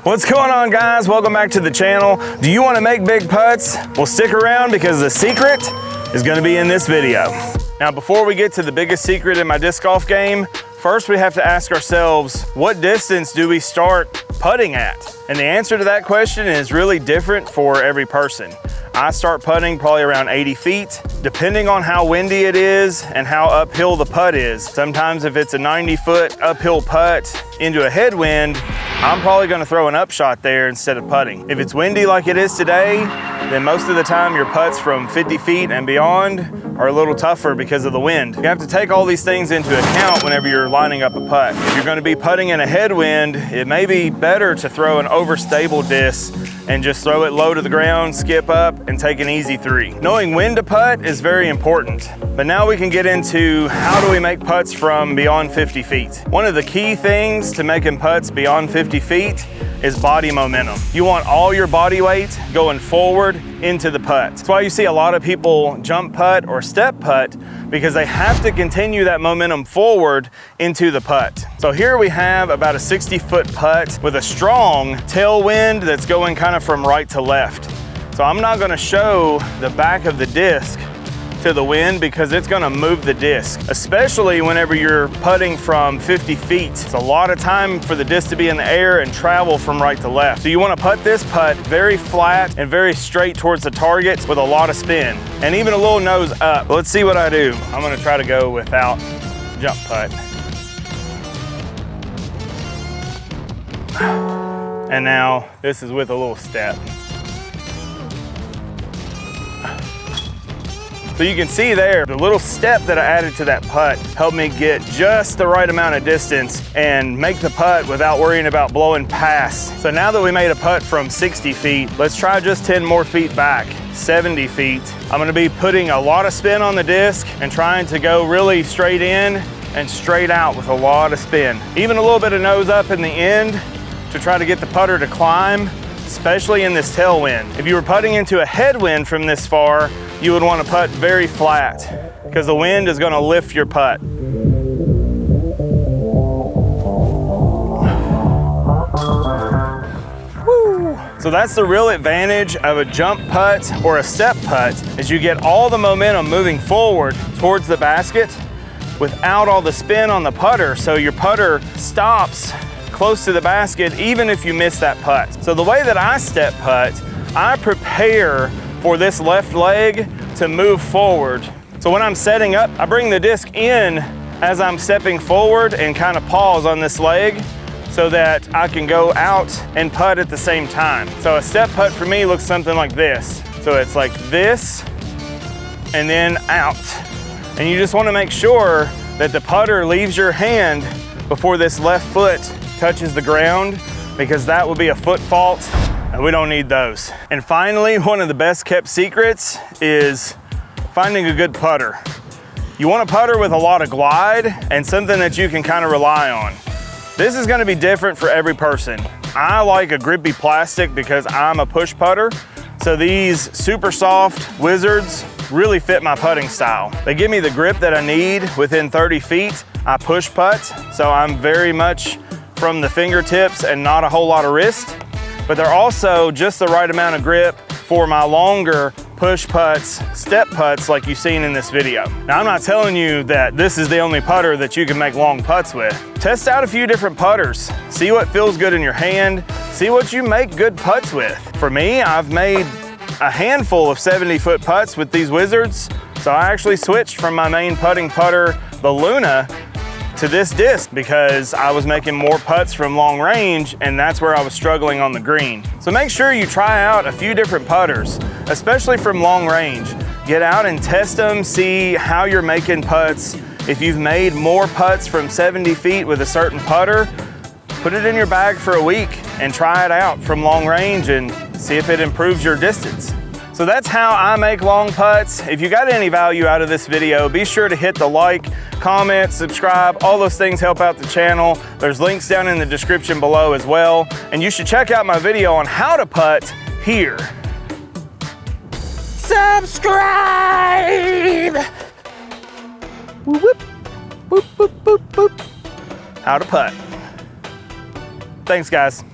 What's going on, guys? Welcome back to the channel. Do you want to make big putts? Well, stick around because the secret is going to be in this video. Now, before we get to the biggest secret in my disc golf game, first we have to ask ourselves, what distance do we start putting at? And the answer to that question is really different for every person. I start putting probably around 80 feet, depending on how windy it is and how uphill the putt is. Sometimes if it's a 90-foot uphill putt into a headwind, I'm probably gonna throw an upshot there instead of putting. If it's windy like it is today, then most of the time your putts from 50 feet and beyond are a little tougher because of the wind. You have to take all these things into account whenever you're lining up a putt. If you're gonna be putting in a headwind, it may be better to throw an overstable disc and just throw it low to the ground, skip up, and take an easy three. Knowing when to putt is very important. But now we can get into how do we make putts from beyond 50 feet. One of the key things to making putts beyond 50 feet is body momentum. You want all your body weight going forward into the putt. That's why you see a lot of people jump putt or step putt, because they have to continue that momentum forward into the putt. So here we have about a 60-foot putt with a strong tailwind that's going kind of from right to left. So I'm not gonna show the back of the disc to the wind because it's gonna move the disc, especially whenever you're putting from 50 feet. It's a lot of time for the disc to be in the air and travel from right to left. So you wanna putt this putt very flat and very straight towards the target with a lot of spin and even a little nose up. Let's see what I do. I'm gonna try to go without jump putt. And now this is with a little step. So you can see there, the little step that I added to that putt helped me get just the right amount of distance and make the putt without worrying about blowing past. So now that we made a putt from 60 feet, let's try just 10 more feet back, 70 feet. I'm gonna be putting a lot of spin on the disc and trying to go really straight in and straight out with a lot of spin. Even a little bit of nose up in the end to try to get the putter to climb, especially in this tailwind. If you were putting into a headwind from this far, you would want to putt very flat because the wind is going to lift your putt. Woo. So that's the real advantage of a jump putt or a step putt, is you get all the momentum moving forward towards the basket without all the spin on the putter, so your putter stops close to the basket even if you miss that putt. So the way that I step putt, I prepare for this left leg to move forward. So when I'm setting up, I bring the disc in as I'm stepping forward and kind of pause on this leg so that I can go out and putt at the same time. So a step putt for me looks something like this. So it's like this and then out. And you just want to make sure that the putter leaves your hand before this left foot touches the ground, because that will be a foot fault and we don't need those. And finally, one of the best kept secrets is finding a good putter. You want a putter with a lot of glide and something that you can kind of rely on. This is gonna be different for every person. I like a grippy plastic because I'm a push putter. So these super soft Wizards really fit my putting style. They give me the grip that I need within 30 feet. I push putt, so I'm very much from the fingertips and not a whole lot of wrist, but they're also just the right amount of grip for my longer push putts, step putts like you've seen in this video. Now, I'm not telling you that this is the only putter that you can make long putts with. Test out a few different putters. See what feels good in your hand. See what you make good putts with. For me, I've made a handful of 70-foot putts with these Wizards, so I actually switched from my main putting putter, the Luna, to this disc because I was making more putts from long range, and that's where I was struggling on the green. So make sure you try out a few different putters, especially from long range. Get out and test them, see how you're making putts. If you've made more putts from 70 feet with a certain putter, put it in your bag for a week and try it out from long range and see if it improves your distance. So that's how I make long putts. If you got any value out of this video, be sure to hit the like, comment, subscribe. All those things help out the channel. There's links down in the description below as well. And you should check out my video on how to putt here. Subscribe! Whoop, whoop, boop, boop, boop, boop. How to putt. Thanks, guys.